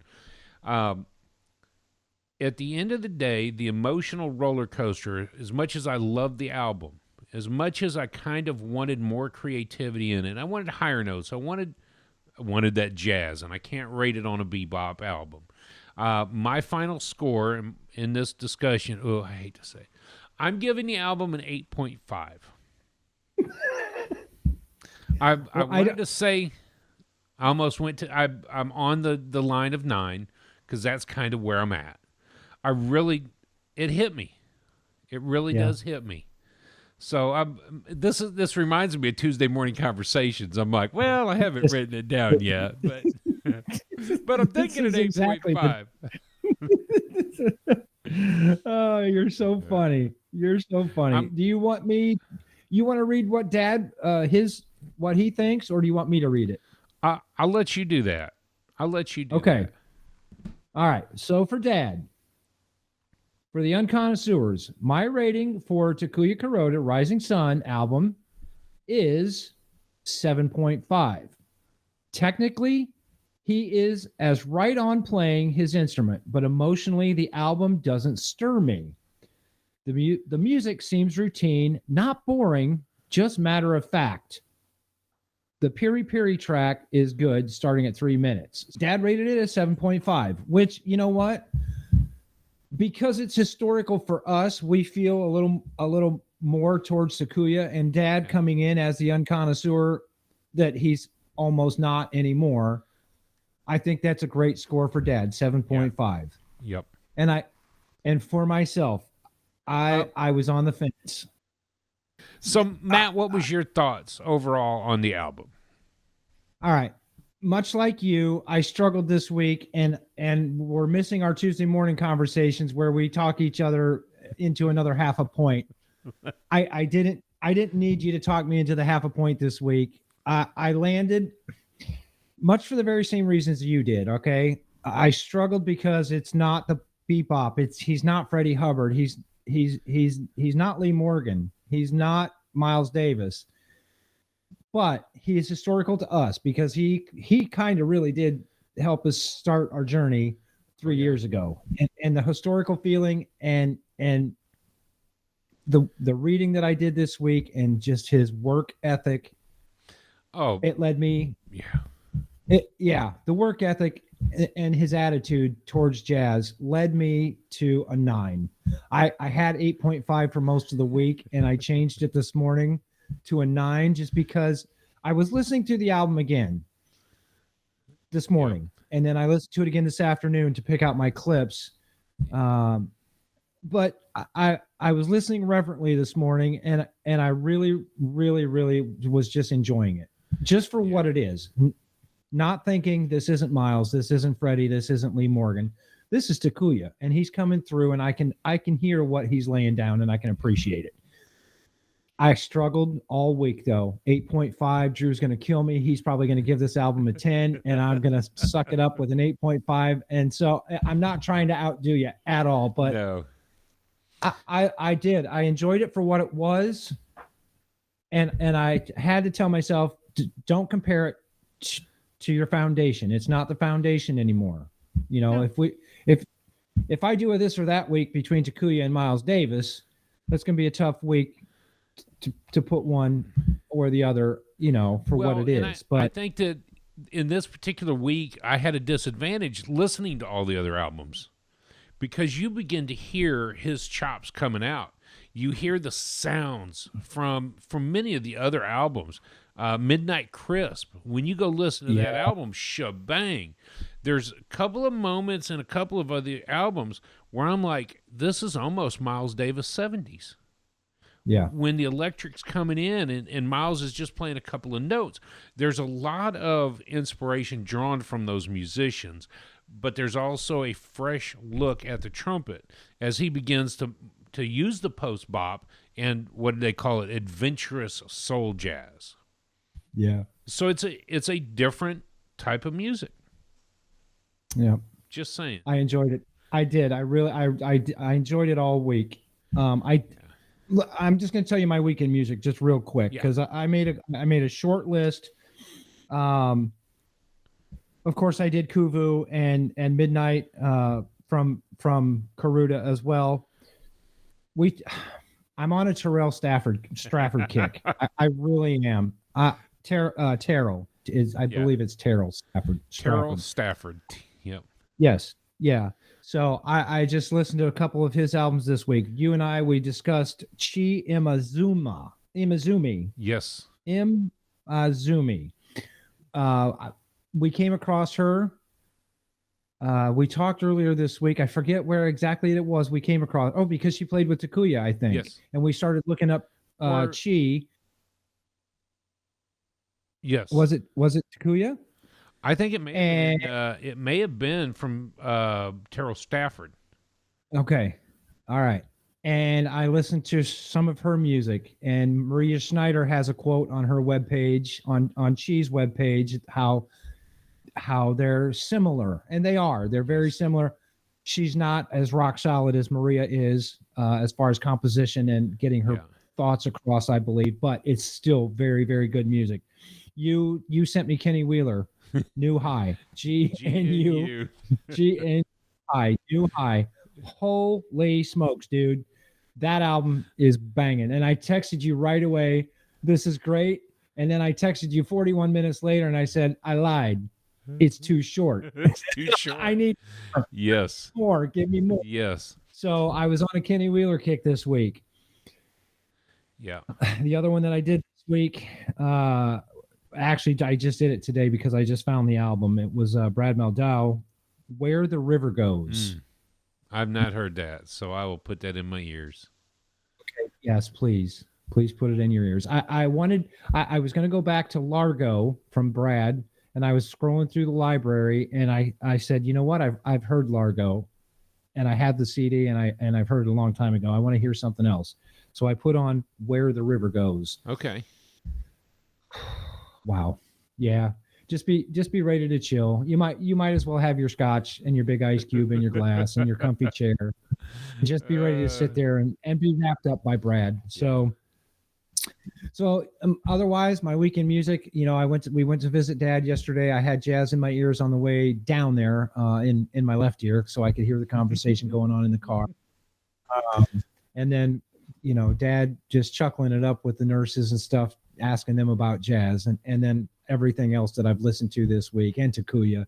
At the end of the day, the emotional roller coaster, as much as I love the album, as much as I kind of wanted more creativity in it, I wanted higher notes. I wanted that jazz, and I can't rate it on a bebop album. My final score in this discussion, I hate to say, I'm giving the album an 8.5. I wanted to say, I almost went to, I'm on the line of 9, because that's kind of where I'm at. It hit me. It really does hit me. So this reminds me of Tuesday morning conversations. I'm like, well, I haven't written it down yet, but but I'm thinking at 8.5. Oh, you're so funny. You're so funny. Do you want to read what Dad what he thinks, or do you want me to read it? I'll let you do that. Okay. All right. So for Dad, for the Unconnoisseurs, my rating for Takuya Kuroda Rising Sun album is 7.5. Technically, he is as right on playing his instrument, but emotionally, the album doesn't stir me. The music seems routine, not boring, just matter of fact. The Piri Piri track is good, starting at 3 minutes. Dad rated it as 7.5, which, you know what? Because it's historical for us, we feel a little more towards Takuya, and Dad coming in as the unconnoisseur that he's almost not anymore. I think that's a great score for Dad, 7.5. Yep. And for myself, I was on the fence. So Matt, what was your thoughts overall on the album? All right. Much like you, I struggled this week, and we're missing our Tuesday morning conversations where we talk each other into another half a point. I didn't need you to talk me into the half a point this week. I landed much for the very same reasons you did. Okay. I struggled because it's not the bebop. He's not Freddie Hubbard. He's not Lee Morgan. He's not Miles Davis. But he is historical to us because he kind of really did help us start our journey 3 years ago. And the historical feeling and the reading that I did this week and just his work ethic. It led me. Yeah. The work ethic and his attitude towards jazz led me to a 9. I had 8.5 for most of the week, and I changed it this morning to a 9 just because I was listening to the album again this morning, and then I listened to it again this afternoon to pick out my clips. but I was listening reverently this morning, and I really, really, really was just enjoying it, just for what it is. Not thinking this isn't Miles, this isn't Freddie, this isn't Lee Morgan. This is Takuya, and he's coming through, and I can hear what he's laying down, and I can appreciate it. I struggled all week though. 8.5. Drew's going to kill me. He's probably going to give this album a 10, and I'm going to suck it up with an 8.5. And so I'm not trying to outdo you at all, but No. I did. I enjoyed it for what it was, and I had to tell myself, don't compare it to your foundation. It's not the foundation anymore. You know, if I do a this or that week between Takuya and Miles Davis, that's going to be a tough week to put one or the other, you know, for what it is. I think that in this particular week, I had a disadvantage listening to all the other albums, because you begin to hear his chops coming out. You hear the sounds from many of the other albums. Midnight Crisp, when you go listen to that album, shebang. There's a couple of moments in a couple of other albums where I'm like, this is almost Miles Davis 70s. Yeah. When the electric's coming in and Miles is just playing a couple of notes, there's a lot of inspiration drawn from those musicians, but there's also a fresh look at the trumpet as he begins to use the post-bop and what do they call it, adventurous soul jazz. Yeah. So it's a different type of music. Yeah. Just saying. I enjoyed it. I did. I enjoyed it all week. I'm just going to tell you my weekend music just real quick, because I made a short list. Of course, I did Kuvu and Midnight from Karuta as well. I'm on a Terrell Stafford kick. I really am. Terrell is, I believe it's Terrell Stafford. Terrell Stafford. Yep. Yes. Yeah. So I just listened to a couple of his albums this week. You and we discussed Chi Imazumi. Yes. Imazumi. We came across her. We talked earlier this week. I forget where exactly it was we came across. Oh, because she played with Takuya, I think. Yes. And we started looking up Chi. Yes. Was it Takuya? I think it may have been from Terrell Stafford. Okay. All right. And I listened to some of her music, and Maria Schneider has a quote on her webpage, on Chi's webpage, how they're similar, and they're very similar. She's not as rock solid as Maria is, as far as composition and getting her thoughts across, I believe, but it's still very, very good music. You sent me Kenny Wheeler, New High, GNU, High, New High. Holy smokes, dude. That album is banging. And I texted you right away, this is great. And then I texted you 41 minutes later and I said, I lied. It's too short. It's too short. I need more. Give me more. Yes. So I was on a Kenny Wheeler kick this week. Yeah. The other one that I did this week, actually, I just did it today because I just found the album. It was Brad Meldau, Where the River Goes. I've not heard that, so I will put that in my ears. Okay. Yes, please. Please put it in your ears. I was going to go back to Largo from Brad, and I was scrolling through the library, and I said, you know what? I've heard Largo, and I had the CD, and I've heard it a long time ago. I want to hear something else. So I put on Where the River Goes. Okay. Wow. Yeah. Just be ready to chill. You might as well have your scotch and your big ice cube in your glass and your comfy chair. Just be ready to sit there and be wrapped up by Brad. So otherwise, my weekend music, you know, we went to visit Dad yesterday. I had jazz in my ears on the way down there, in my left ear, so I could hear the conversation going on in the car. And then, you know, Dad just chuckling it up with the nurses and stuff, asking them about jazz, and then everything else that I've listened to this week, and Takuya.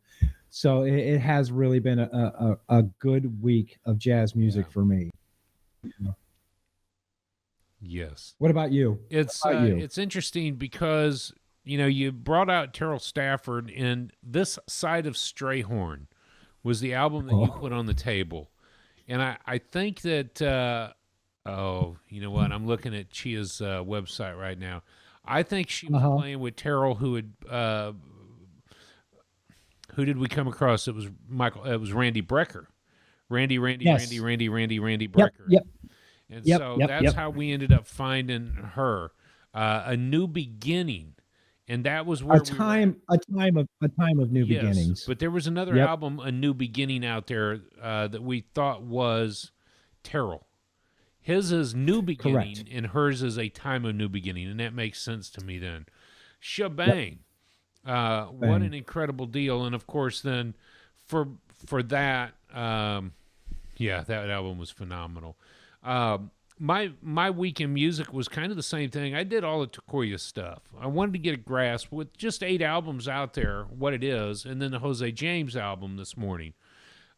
So it has really been a good week of jazz music for me. Yes. What about you? It's interesting because, you know, you brought out Terrell Stafford, and This Side of Strayhorn was the album that you put on the table. And I think that oh, you know what? I'm looking at Chia's website right now. I think she was playing with Terrell, who had who did we come across? It was Michael. It was Randy Brecker. Randy Yes. Brecker. Yep. And Yep, so yep, that's yep. how we ended up finding her, a new beginning, and that was where A time of new beginnings. But there was another Yep. album, A New Beginning, out there that we thought was Terrell. His is New Beginning, Correct. and hers is A Time of New Beginning, and that makes sense to me then. Shebang. What Bang. an incredible deal. And, of course, then for that, yeah, that album was phenomenal. My week in music was kind of the same thing. I did all the Takoya stuff. I wanted to get a grasp with just 8 albums out there, what it is, and then the Jose James album this morning.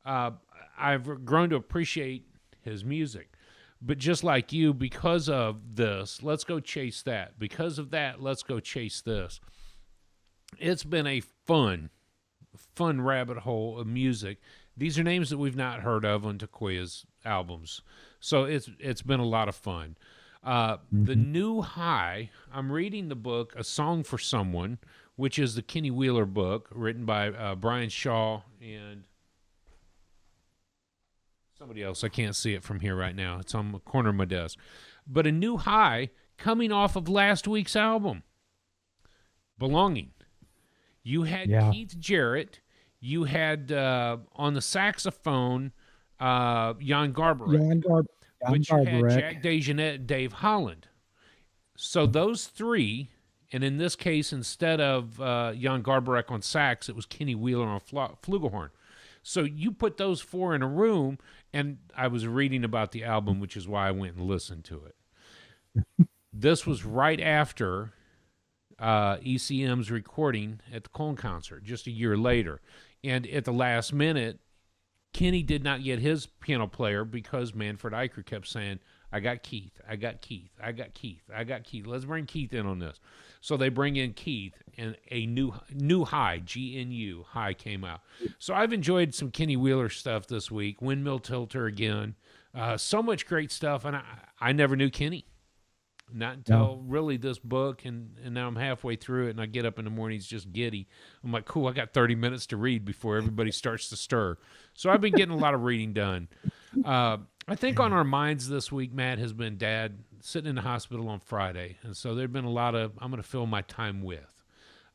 I've grown to appreciate his music. But just like you, because of this, let's go chase that. Because of that, let's go chase this. It's been a fun rabbit hole of music. These are names that we've not heard of on Takoya's albums. So it's been a lot of fun. The New High, I'm reading the book, A Song for Someone, which is the Kenny Wheeler book, written by Brian Shaw and somebody else. I can't see it from here right now. It's on the corner of my desk. But A New High, coming off of last week's album, Belonging. You had Keith Jarrett. You had on the saxophone Jan Garbarek. But you had Jack DeJohnette and Dave Holland. So those 3, and in this case, instead of Jan Garbarek on sax, it was Kenny Wheeler on flugelhorn. So you put those 4 in a room, and I was reading about the album, which is why I went and listened to it. This was right after ECM's recording at the Cone concert, just a year later. And at the last minute, Kenny did not get his piano player because Manfred Eicher kept saying, I got Keith. Let's bring Keith in on this. So they bring in Keith, and a new high, GNU, high came out. So I've enjoyed some Kenny Wheeler stuff this week. Windmill Tilter again. So much great stuff, and I never knew Kenny. Not until really this book, and now I'm halfway through it, and I get up in the mornings just giddy. I'm like, cool, I got 30 minutes to read before everybody starts to stir. So I've been getting a lot of reading done. I think on our minds this week, Matt, has been Dad sitting in the hospital on Friday. And so there've been a lot of, I'm going to fill my time with.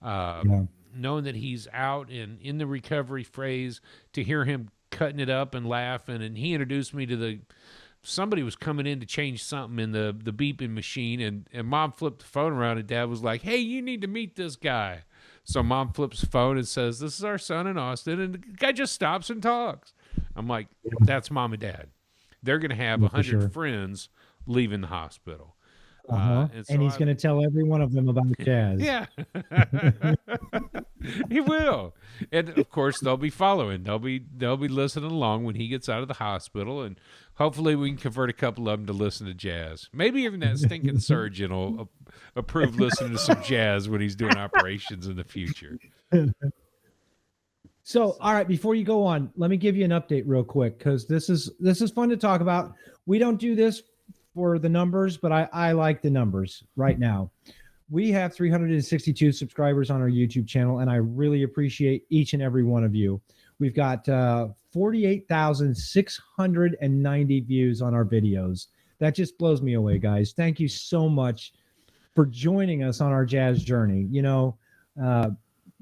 Knowing that he's out and in the recovery phase, to hear him cutting it up and laughing. And he introduced me to somebody was coming in to change something in the beeping machine, and Mom flipped the phone around, and Dad was like, hey, you need to meet this guy. So Mom flips the phone and says, this is our son in Austin, and the guy just stops and talks. I'm like, that's Mom and Dad. They're going to have 100 friends leaving the hospital. And he's going to tell every one of them about jazz. Yeah. He will. And of course they'll be following. They'll be listening along when he gets out of the hospital, and hopefully we can convert a couple of them to listen to jazz. Maybe even that stinking surgeon will approve listening to some jazz when he's doing operations in the future. So, all right, before you go on, let me give you an update real quick, because this is fun to talk about. We don't do this for the numbers, but I like the numbers right now. We have 362 subscribers on our YouTube channel, and I really appreciate each and every one of you. We've got 48,690 views on our videos. That just blows me away, guys. Thank you so much for joining us on our jazz journey. You know,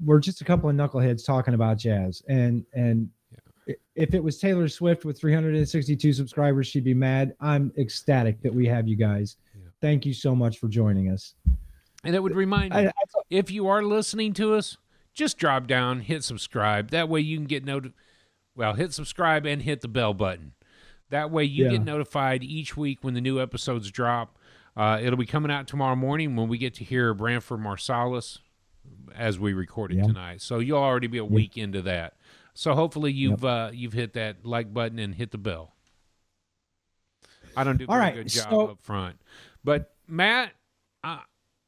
we're just a couple of knuckleheads talking about jazz, and if it was Taylor Swift with 362 subscribers, she'd be mad. I'm ecstatic that we have you guys. Thank you so much for joining us. And it would remind you, if you are listening to us, just drop down, hit subscribe. That way you can get hit subscribe and hit the bell button. That way you get notified each week when the new episodes drop. It'll be coming out tomorrow morning when we get to hear Branford Marsalis as we record it tonight. So you'll already be a week into that. So hopefully you've hit that like button and hit the bell. I don't do a very good job up front. But Matt,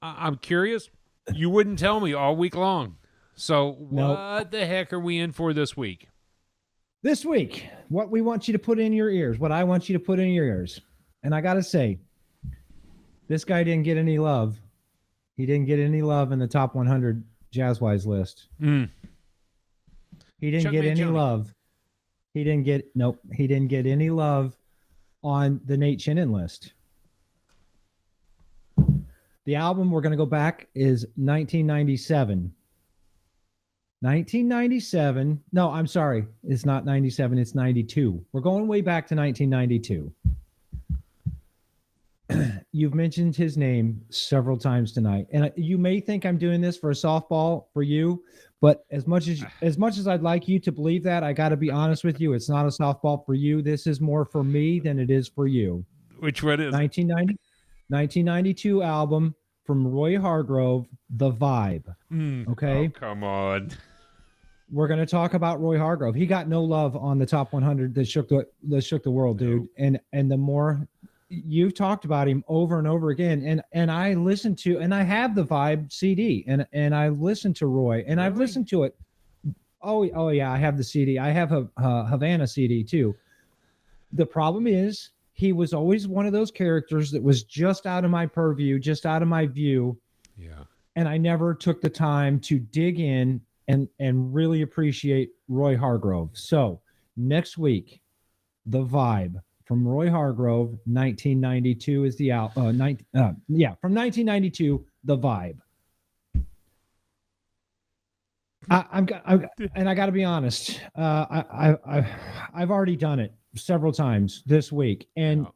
I'm curious. You wouldn't tell me all week long. So what the heck are we in for this week? This week, what we want you to put in your ears, what I want you to put in your ears. And I got to say, this guy didn't get any love. He didn't get any love in the top 100 Jazzwise list. Mm. He didn't Chuck get any Mangione. love. He didn't get any love on the Nate Chinnon list. The album we're going to go back is 1997. 1997. No, I'm sorry. It's not 97. It's 92. We're going way back to 1992. You've mentioned his name several times tonight, and you may think I'm doing this for a softball for you, but as much as I'd like you to believe that, I got to be honest with you. It's not a softball for you. This is more for me than it is for you. Which one is? 1992 album from Roy Hargrove, The Vibe. Okay. Oh, come on. We're going to talk about Roy Hargrove. He got no love on the top 100 that shook the world, dude. And the more you've talked about him over and over again, and I listened to, and I have the Vibe CD, and I listened to Roy, and I've listened to it. Oh yeah, I have the CD. I have a Havana CD too. The problem is he was always one of those characters that was just out of my purview, just out of my view. Yeah. And I never took the time to dig in and really appreciate Roy Hargrove. So next week, The Vibe from Roy Hargrove, 1992 is the from 1992, The Vibe. I got to be honest. I've already done it several times this week, and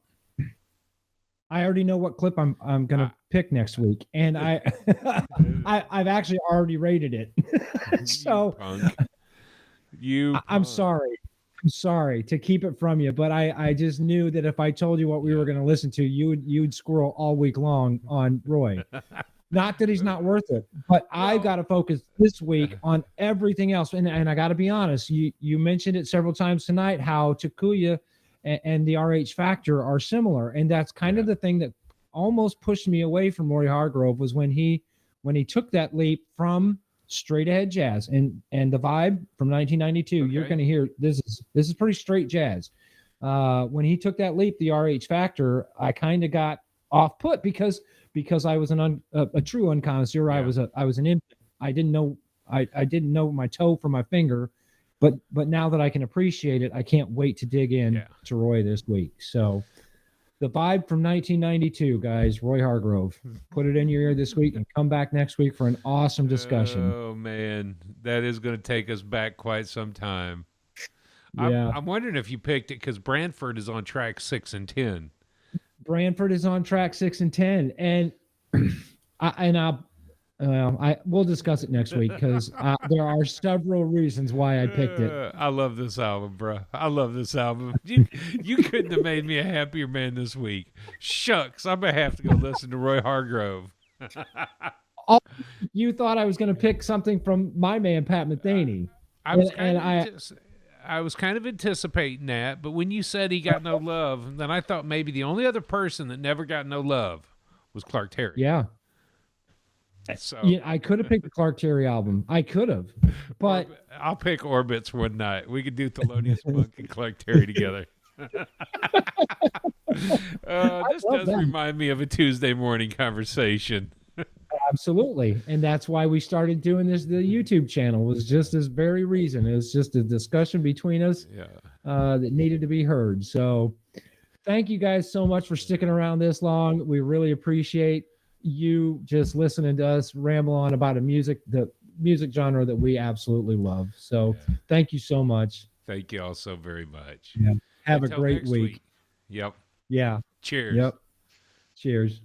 I already know what clip I'm gonna pick next week, and I've actually already rated it. So I'm sorry. I'm sorry to keep it from you, but I just knew that if I told you what we were going to listen to, you'd squirrel all week long on Roy. Not that he's not worth it, but I've got to focus this week on everything else. And I got to be honest, you mentioned it several times tonight, how Takuya and the RH Factor are similar. And that's kind of the thing that almost pushed me away from Roy Hargrove, was when he took that leap from straight ahead jazz and The Vibe from 1992. Okay. You're going to hear this is pretty straight jazz. When he took that leap, the RH Factor, I kind of got off put because I was a true unconnoisseur. Yeah. I was an infant. I didn't know my toe from my finger, but now that I can appreciate it, I can't wait to dig in to Roy this week. So The Vibe from 1992, guys, Roy Hargrove. Put it in your ear this week and come back next week for an awesome discussion. Oh, man. That is going to take us back quite some time. Yeah. I'm wondering if you picked it because Branford is on track 6 and 10. Branford is on track 6 and 10. And we'll discuss it next week because there are several reasons why I picked it. I love this album, bro. I love this album. You couldn't have made me a happier man this week. Shucks, I'm going to have to go listen to Roy Hargrove. You thought I was going to pick something from my man, Pat Metheny. I was kind of anticipating that, but when you said he got no love, then I thought maybe the only other person that never got no love was Clark Terry. Yeah. So I could have picked the Clark Terry album. I could have, but I'll pick Orbits one night. We could do Thelonious Monk and Clark Terry together. This does remind me of a Tuesday morning conversation. Absolutely. And that's why we started doing the YouTube channel, was just this very reason. It was just a discussion between us that needed to be heard. So thank you guys so much for sticking around this long. We really appreciate you just listening to us ramble on about the music genre that we absolutely love. So thank you so much. Thank you all so very much. Yeah. Have Until a great next week. Yep. Yeah. Cheers. Yep. Cheers.